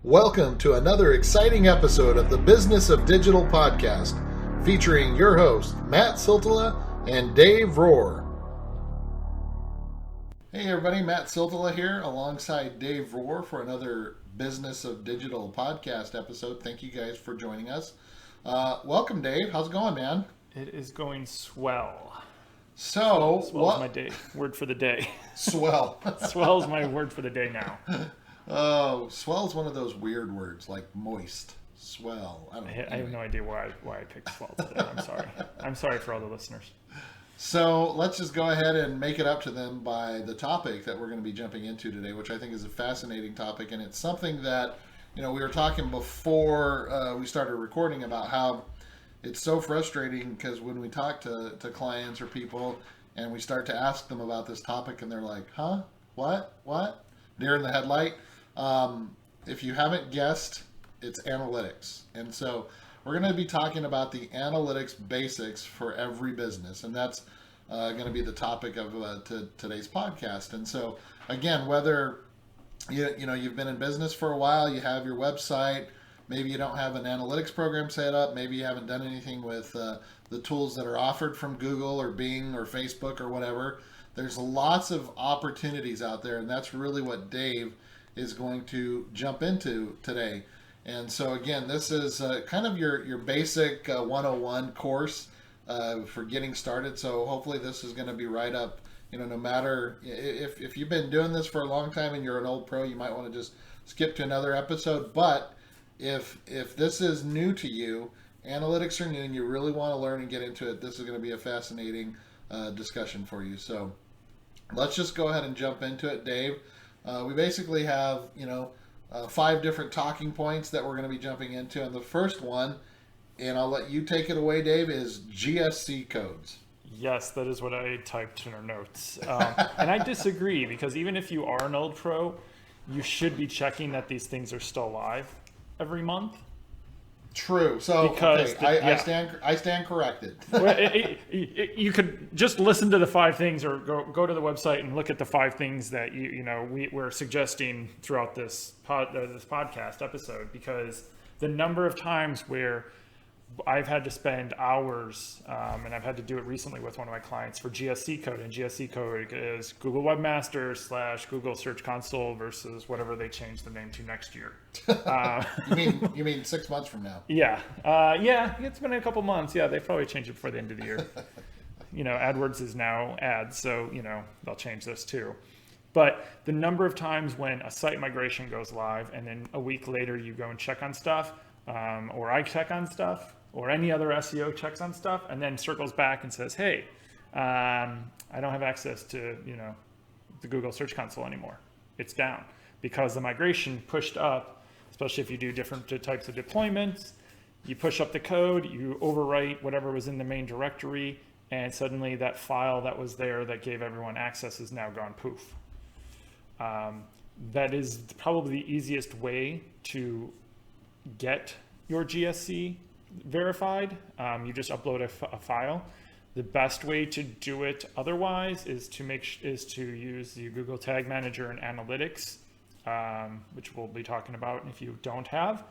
Welcome to another exciting episode of the Business of Digital podcast, featuring your hosts, Matt Siltala and Dave Rohr. Hey everybody, Matt Siltala here alongside Dave Rohr for another Business of Digital podcast episode. Thank you guys for joining us. Welcome, Dave. How's it going, man? It is going swell. So, swell is my word for the day. Swell. Swell is my word for the day now. Oh, swell is one of those weird words, like moist. Swell. I have no idea why I picked swell today. I'm sorry. I'm sorry for all the listeners. So let's just go ahead and make it up to them by the topic that we're going to be jumping into today, which I think is a fascinating topic. And it's something that, we were talking before we started recording about how it's so frustrating because when we talk to clients or people and we start to ask them about this topic and they're like, huh? What? Deer in the headlight. If you haven't guessed, it's analytics. And so we're going to be talking about the analytics basics for every business. And that's going to be the topic of today's podcast. And so, again, whether you've been in business for a while, you have your website, maybe you don't have an analytics program set up, maybe you haven't done anything with the tools that are offered from Google or Bing or Facebook or whatever, there's lots of opportunities out there. And that's really what Dave is going to jump into today. And so again, this is kind of your basic 101 course for getting started. So hopefully this is going to be right up, no matter if you've been doing this for a long time and you're an old pro, you might want to just skip to another episode. But if this is new to you, analytics are new and you really want to learn and get into it, this is going to be a fascinating discussion for you. So let's just go ahead and jump into it, Dave. We basically have, 5 different talking points that we're going to be jumping into. And the first one, and I'll let you take it away, Dave, is GSC codes. Yes, that is what I typed in our notes. And I disagree because even if you are an old pro, you should be checking that these things are still live every month. True. So because I stand corrected. You could just listen to the 5 things, or go to the website and look at the 5 things that we're suggesting throughout this podcast episode. Because the number of times where I've had to spend hours, and I've had to do it recently with one of my clients for GSC code, and GSC code is Google Webmaster / Google Search Console versus whatever they change the name to next year. You mean 6 months from now? Yeah, it's been a couple months. Yeah, they probably change it before the end of the year. AdWords is now ads, so they'll change this too. But the number of times when a site migration goes live and then a week later you go and check on stuff, or I check on stuff, or any other SEO checks on stuff, and then circles back and says, hey, I don't have access to, the Google Search Console anymore. It's down because the migration pushed up, especially if you do different types of deployments. You push up the code, you overwrite whatever was in the main directory, and suddenly that file that was there that gave everyone access is now gone poof. That is probably the easiest way to get your GSC verified. You just upload a file. The best way to do it otherwise is to use the Google Tag Manager and Analytics, which we'll be talking about if you don't have.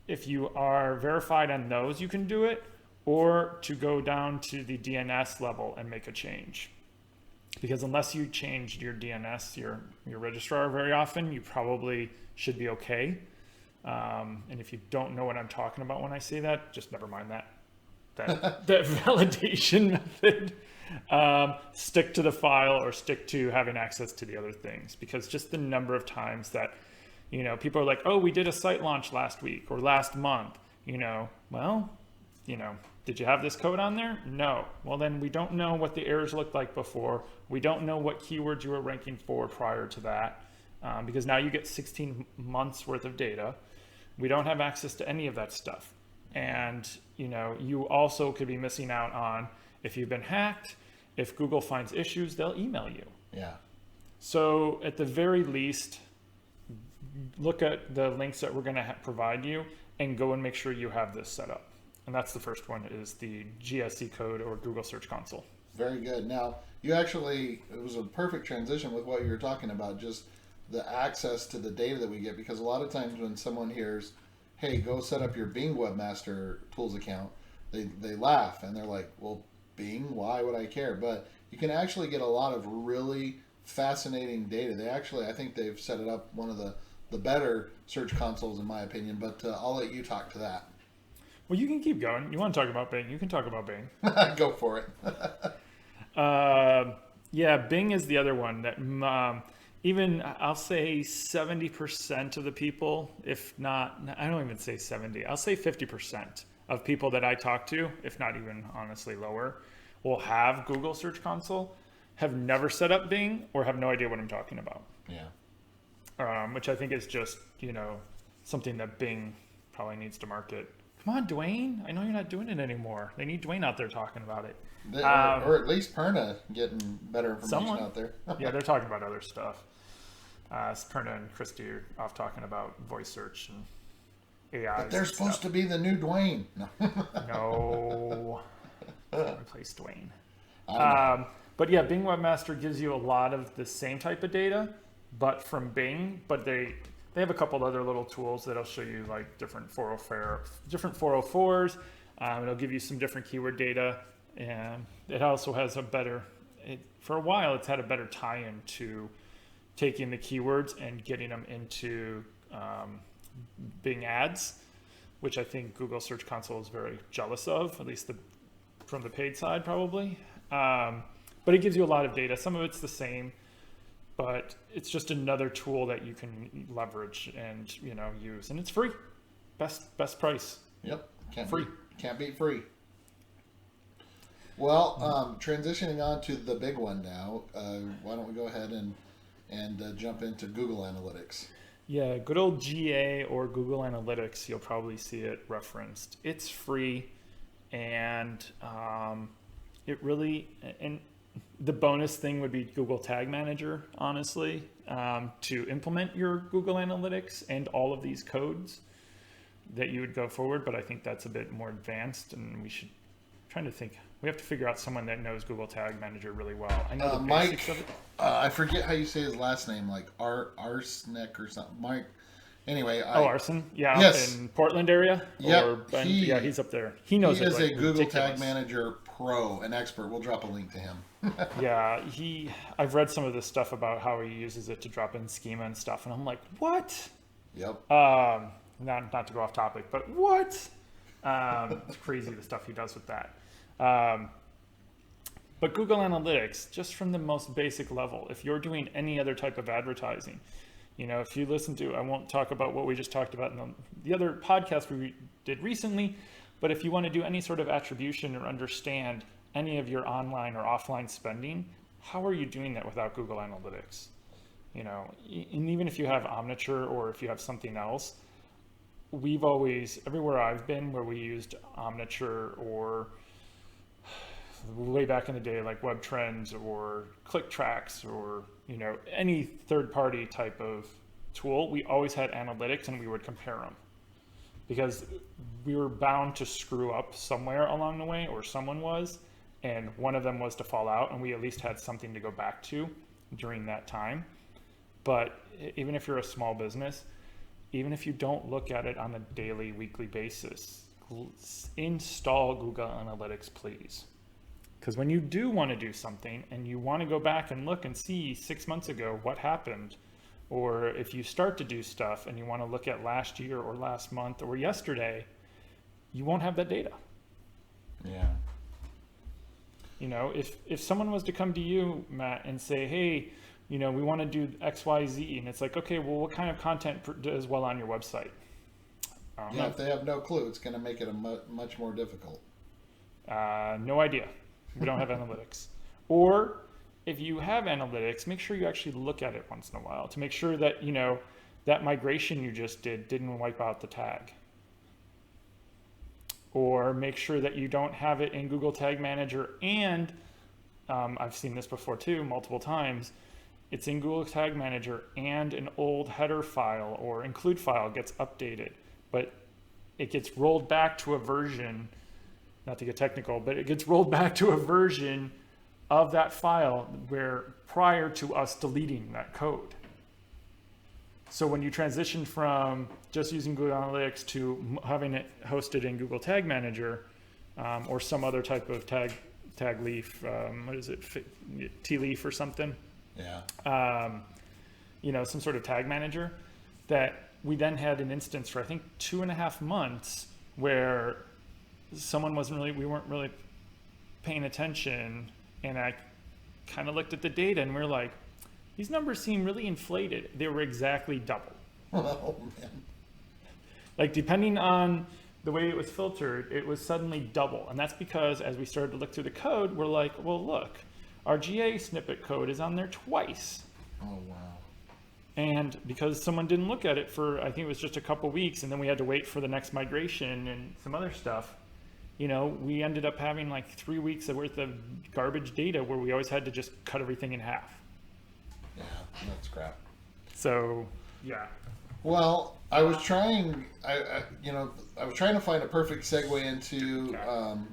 If you are verified on those, you can do it, or to go down to the DNS level and make a change. Because unless you changed your DNS, your registrar very often, you probably should be okay. And if you don't know what I'm talking about when I say that, just never mind that validation method. Stick to the file or stick to having access to the other things, because just the number of times that, people are like, oh, we did a site launch last week or last month, did you have this code on there? No. Well, then we don't know what the errors looked like before. We don't know what keywords you were ranking for prior to that, because now you get 16 months worth of data. We don't have access to any of that stuff. And, you also could be missing out on, if you've been hacked, if Google finds issues, they'll email you. Yeah. So at the very least, look at the links that we're going to provide you and go and make sure you have this set up. And that's the first one, is the GSC code or Google Search Console. Very good. Now, it was a perfect transition with what you were talking about, just the access to the data that we get, because a lot of times when someone hears, hey, go set up your Bing Webmaster Tools account, they laugh and they're like, well, Bing, why would I care? But you can actually get a lot of really fascinating data. I think they've set it up one of the better search consoles in my opinion, but I'll let you talk to that. Well, you can keep going. You want to talk about Bing? You can talk about Bing. Go for it. Yeah, Bing is the other one that even I'll say 70% of the people, if not, I don't even say 70, I'll say 50% of people that I talk to, if not even honestly lower, will have Google Search Console, have never set up Bing, or have no idea what I'm talking about. Yeah. Which I think is just, something that Bing probably needs to market. Come on, Dwayne. I know you're not doing it anymore. They need Dwayne out there talking about it. Or at least Perna getting better information out there. Yeah, they're talking about other stuff. Perna and Christy are off talking about voice search and AI. But they're supposed to be the new Dwayne. No. Replace Dwayne. But yeah, Bing Webmaster gives you a lot of the same type of data, but from Bing. But they have a couple other little tools that'll show you like different 404s. It'll give you some different keyword data, and it also has for a while it's had a better tie-in to taking the keywords and getting them into Bing ads, which I think Google Search Console is very jealous of, at least from the paid side probably. But it gives you a lot of data. Some of it's the same, but it's just another tool that you can leverage and use, and it's free. Best price. Yep. Can't beat free. Well, transitioning on to the big one now. Why don't we go ahead and jump into Google Analytics? Yeah, good old GA or Google Analytics. You'll probably see it referenced. It's free, and the bonus thing would be Google Tag Manager, honestly, to implement your Google Analytics and all of these codes that you would go forward. But I think that's a bit more advanced, and we have to figure out someone that knows Google Tag Manager really well. I know the basics of it. I forget how you say his last name, like Arsenic or something. Mike. Anyway. Arson. Yeah. Yes. In Portland area. Yep. He's up there. He knows it. He is like a Google ridiculous. Tag Manager pro, an expert. We'll drop a link to him. Yeah. I've read some of this stuff about how he uses it to drop in schema and stuff, and I'm like, what? Yep. Not to go off topic, but what? It's crazy the stuff he does with that. But Google Analytics, just from the most basic level, if you're doing any other type of advertising, if you listen to, I won't talk about what we just talked about in the other podcast we did recently, but if you want to do any sort of attribution or understand any of your online or offline spending, how are you doing that without Google Analytics? And even if you have Omniture or if you have something else, everywhere I've been where we used Omniture or way back in the day, like Web Trends or ClickTracks or, any third-party type of tool, we always had analytics and we would compare them because we were bound to screw up somewhere along the way, or someone was, and one of them was to fall out, and we at least had something to go back to during that time. But even if you're a small business, even if you don't look at it on a daily, weekly basis, install Google Analytics, please. Because when you do want to do something and you want to go back and look and see 6 months ago what happened, or if you start to do stuff and you want to look at last year or last month or yesterday, you won't have that data. Yeah. If someone was to come to you, Matt, and say, hey, we want to do X, Y, Z, and it's like, okay, well, what kind of content does well on your website? If they have no clue, it's going to make it much more difficult. No idea. We don't have analytics. Or if you have analytics, make sure you actually look at it once in a while to make sure that, that migration you just didn't wipe out the tag. Or make sure that you don't have it in Google Tag Manager and, I've seen this before too, multiple times, it's in Google Tag Manager and an old header file or include file gets updated, but it gets rolled back to a version, not to get technical, but it gets rolled back to a version of that file where prior to us deleting that code. So when you transition from just using Google Analytics to having it hosted in Google Tag Manager or some other type of tag leaf, what is it, T-leaf or something? Yeah. Some sort of tag manager, that we then had an instance for I think 2.5 months where we weren't really paying attention, and I kind of looked at the data and we're like, these numbers seem really inflated. They were exactly double. Oh man. Like depending on the way it was filtered, it was suddenly double. And that's because as we started to look through the code, we're like, well, look, our GA snippet code is on there twice. Oh wow. And because someone didn't look at it for, I think it was just a couple weeks, and then we had to wait for the next migration and some other stuff, we ended up having like 3 weeks worth of garbage data where we always had to just cut everything in half. Yeah, that's crap. So, yeah. Well, I was trying, I was trying to find a perfect segue into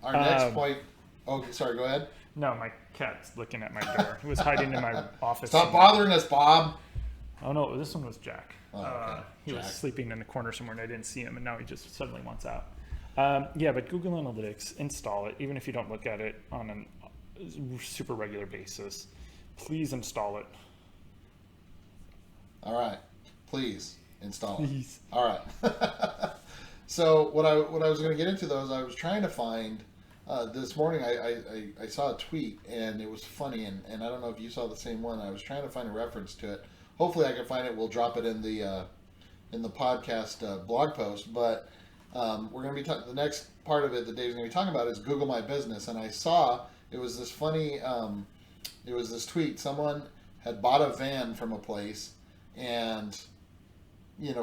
our next point. Oh, sorry, go ahead. No, my cat's looking at my door. He was hiding in my office. Stop bothering us, Bob. Oh no, this one was Jack. Oh, okay. He Jack was sleeping in the corner somewhere and I didn't see him, and now he just suddenly wants out. But Google Analytics, install it, even if you don't look at it on a super regular basis. Please install it. All right, please install it. Please. All right. So what I was going to get into though is I was trying to find this morning. I saw a tweet and it was funny, and I don't know if you saw the same one. I was trying to find a reference to it. Hopefully I can find it. We'll drop it in the podcast blog post. But we're going to be the next part of it that Dave's going to be talking about is Google My Business. And I saw it was this funny. It was this tweet. Someone had bought a van from a place, and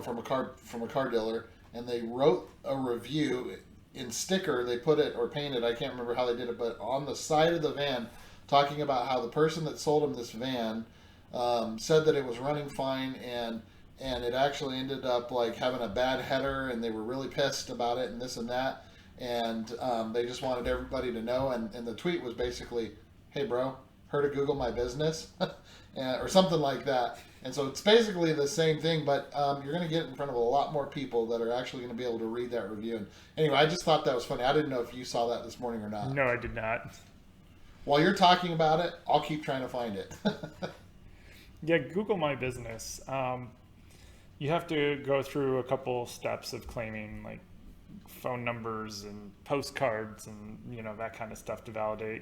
from a car dealer, and they wrote a review in sticker. They put it or painted. I can't remember how they did it, but on the side of the van, talking about how the person that sold him this van said that it was running fine, and it actually ended up like having a bad header, and they were really pissed about it and this and that, and they just wanted everybody to know, and the tweet was basically, hey bro, heard of Google My Business? Or something like that. And so it's basically the same thing, but you're going to get in front of a lot more people that are actually going to be able to read that review. And anyway, I just thought that was funny. I didn't know if you saw that this morning or not. No, I did not. While you're talking about it, I'll keep trying to find it. Yeah, Google My Business. You have to go through a couple steps of claiming like phone numbers and postcards and that kind of stuff to validate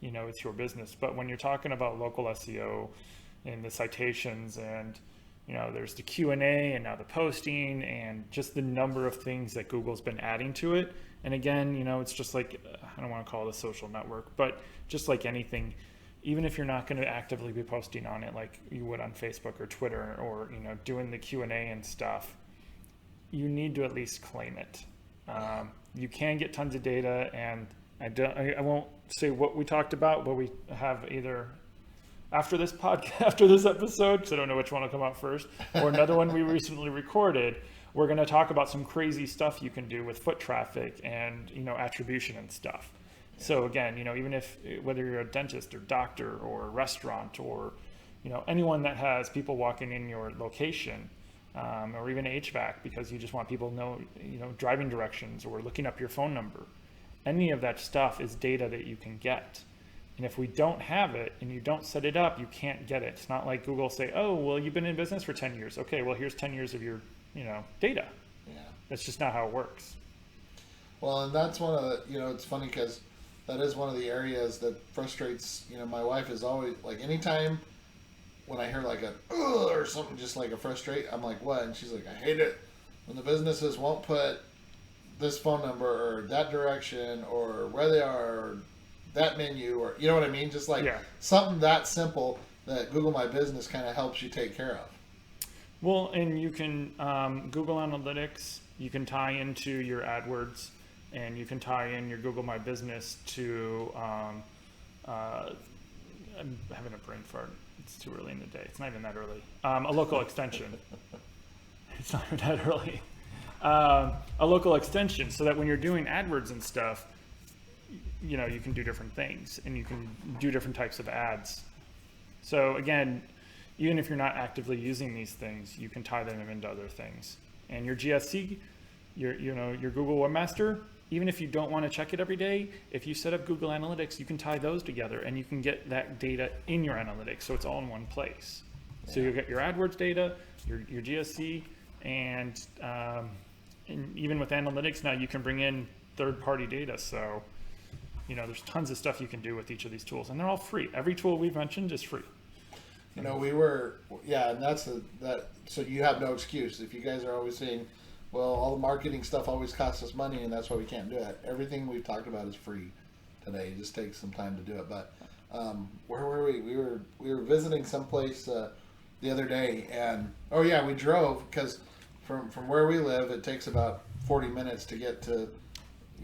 it's your business. But when you're talking about local SEO and the citations and there's the Q&A and now the posting and just the number of things that Google's been adding to it. And again, it's just like, I don't want to call it a social network, but just like anything, even if you're not going to actively be posting on it like you would on Facebook or Twitter or doing the Q&A and stuff, you need to at least claim it. You can get tons of data, and I won't say what we talked about, but we have either after this podcast, after this episode, because I don't know which one will come out first, or another one we recently recorded, we're going to talk about some crazy stuff you can do with foot traffic and attribution and stuff. So again, even if whether you're a dentist or doctor or a restaurant or anyone that has people walking in your location, or even HVAC because you just want people to know driving directions or looking up your phone number. Any of that stuff is data that you can get. And if we don't have it and you don't set it up, you can't get it. It's not like Google say, oh, well, you've been in business for 10 years. Okay, well, here's 10 years of your, data. Yeah. That's just not how it works. Well, and that's one of the, it's funny because that is one of the areas that frustrates, my wife is always, like, anytime when I hear like a, ugh, or something just like a frustrate, I'm like, what? And she's like, I hate it when the businesses won't put this phone number or that direction or where they are or that menu or you know what I mean, just like something that simple that Google My Business kind of helps you take care of. Well, and you can Google Analytics, you can tie into your AdWords, and you can tie in your Google My Business to I'm having a brain fart. It's too early in the day. It's not even that early. A local extension. It's not even that early. A local extension, so that when you're doing AdWords and stuff, you can do different things and you can do different types of ads. So again, even if you're not actively using these things, you can tie them into other things. And your GSC, your Google Webmaster, even if you don't want to check it every day, if you set up Google Analytics, you can tie those together and you can get that data in your analytics. So it's all in one place. Yeah. So you'll get your AdWords data, your GSC, and even with analytics now, you can bring in third-party data. So, there's tons of stuff you can do with each of these tools, and they're all free. Every tool we've mentioned is free. And so you have no excuse. If you guys are always saying, well, all the marketing stuff always costs us money, and that's why we can't do it. Everything we've talked about is free today. It just takes some time to do it. But where were we? We were visiting someplace the other day, and we drove because from where we live, it takes about 40 minutes to get to,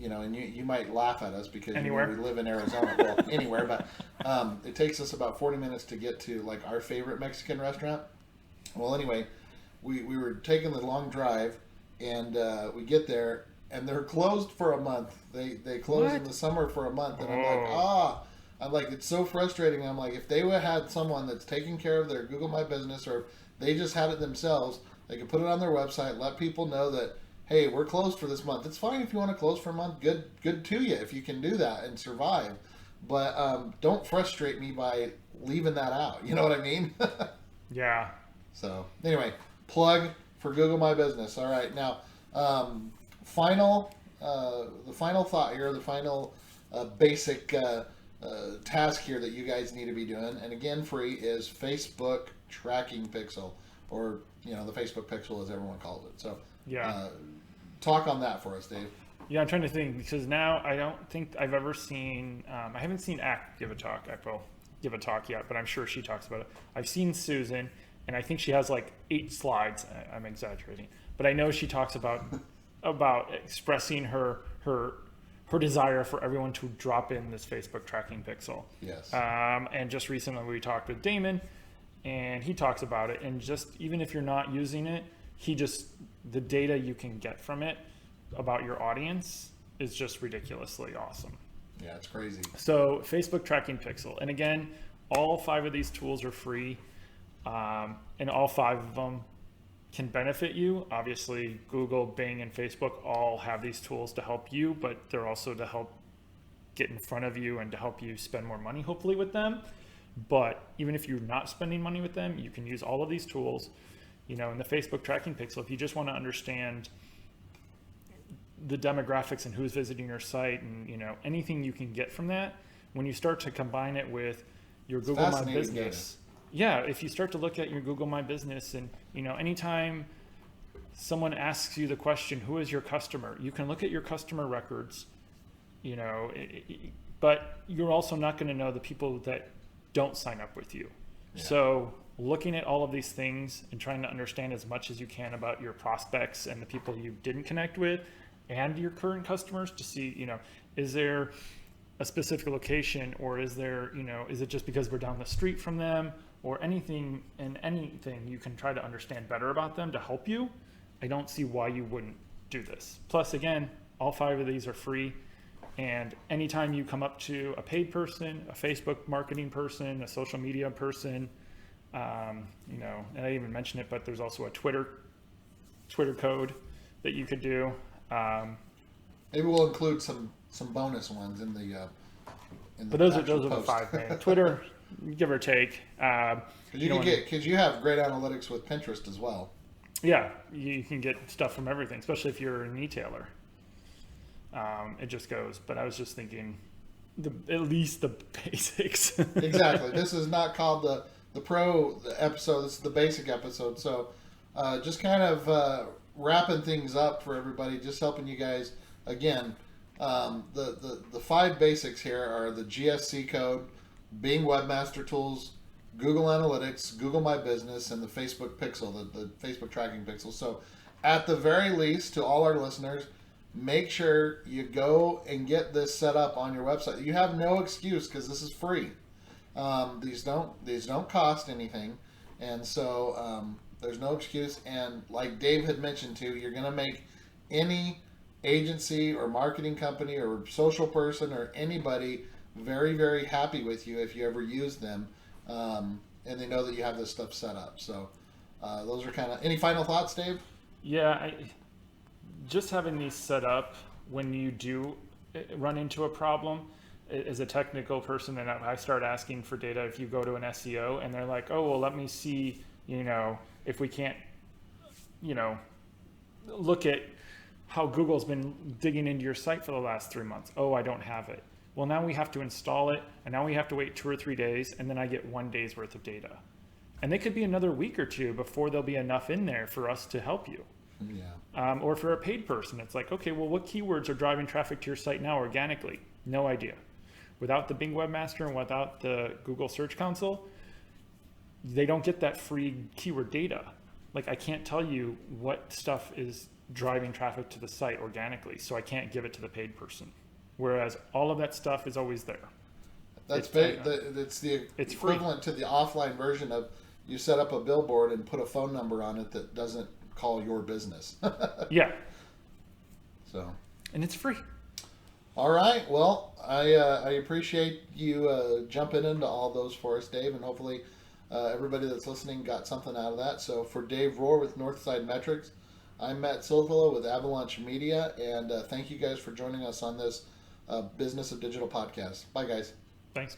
and you might laugh at us because we live in Arizona. Well, anywhere, but it takes us about 40 minutes to get to like our favorite Mexican restaurant. Well, anyway, we were taking the long drive. And we get there, and they're closed for a month. They close in the summer for a month, and I'm like, it's so frustrating. I'm like, if they would have had someone that's taking care of their Google My Business, or if they just had it themselves, they could put it on their website, let people know that, hey, we're closed for this month. It's fine if you want to close for a month. Good to you if you can do that and survive. But don't frustrate me by leaving that out. You know what I mean? Yeah. So anyway, plug for Google My Business. All right, now the final thought here, the final basic task here that you guys need to be doing, and again, free, is Facebook Tracking Pixel, or the Facebook Pixel as everyone calls it. So talk on that for us, Dave. Yeah, I'm trying to think, because now I don't think I've ever seen. I haven't seen Act give a talk. April give a talk yet, but I'm sure she talks about it. I've seen Susan. And I think she has like 8 slides. I'm exaggerating, but I know she talks about expressing her desire for everyone to drop in this Facebook Tracking Pixel. Yes. And just recently we talked with Damon, and he talks about it. And just even if you're not using it, the data you can get from it about your audience is just ridiculously awesome. Yeah, it's crazy. So Facebook Tracking Pixel, and again, all 5 of these tools are free. And all 5 of them can benefit you. Obviously, Google, Bing, and Facebook all have these tools to help you, but they're also to help get in front of you and to help you spend more money, hopefully, with them. But even if you're not spending money with them, you can use all of these tools. In the Facebook Tracking Pixel, if you just want to understand the demographics and who's visiting your site and, anything you can get from that, when you start to combine it with your Google My Business. Yeah, if you start to look at your Google My Business and, anytime someone asks you the question, who is your customer? You can look at your customer records, but you're also not going to know the people that don't sign up with you. Yeah. So looking at all of these things and trying to understand as much as you can about your prospects and the people you didn't connect with and your current customers to see, is there a specific location, or is there, is it just because we're down the street from them? Or anything you can try to understand better about them to help you. I don't see why you wouldn't do this. Plus, again, all 5 of these are free. And anytime you come up to a paid person, a Facebook marketing person, a social media person, and I didn't even mention it, but there's also a Twitter code that you could do. Maybe we'll include some bonus ones in the. But those are the 5 main. Twitter. Give or take. Because you have great analytics with Pinterest as well. Yeah, you can get stuff from everything, especially if you're an e-tailer. It just goes. But I was just thinking, at least the basics. Exactly. This is not called the pro episode. This is the basic episode. So just kind of wrapping things up for everybody, just helping you guys. Again, the 5 basics here are the GSC code, Bing Webmaster Tools, Google Analytics, Google My Business, and the Facebook Pixel, the Facebook Tracking Pixel. So at the very least, to all our listeners, make sure you go and get this set up on your website. You have no excuse because this is free. These don't cost anything, and so there's no excuse. And like Dave had mentioned too, you're going to make any agency or marketing company or social person or anybody very, very happy with you if you ever use them. and they know that you have this stuff set up. So those are kind of, any final thoughts, Dave? Yeah, just having these set up when you do run into a problem. As a technical person, and I start asking for data, if you go to an SEO and they're like, oh, well, let me see, if we can't, look at how Google's been digging into your site for the last 3 months. Oh, I don't have it. Well, now we have to install it, and now we have to wait 2 or 3 days, and then I get 1 day's worth of data. And it could be another week or two before there'll be enough in there for us to help you. Yeah. Or for a paid person, it's like, okay, well, what keywords are driving traffic to your site now organically? No idea. Without the Bing Webmaster and without the Google Search Console, they don't get that free keyword data. Like, I can't tell you what stuff is driving traffic to the site organically, so I can't give it to the paid person. Whereas all of that stuff is always there. It's the It's equivalent to the offline version of you set up a billboard and put a phone number on it that doesn't call your business. Yeah. So. And it's free. All right. Well, I appreciate you jumping into all those for us, Dave, and hopefully everybody that's listening got something out of that. So for Dave Rohr with Northside Metrics, I'm Matt Silvilla with Avalanche Media, and thank you guys for joining us on this Business of Digital podcast. Bye, guys. Thanks.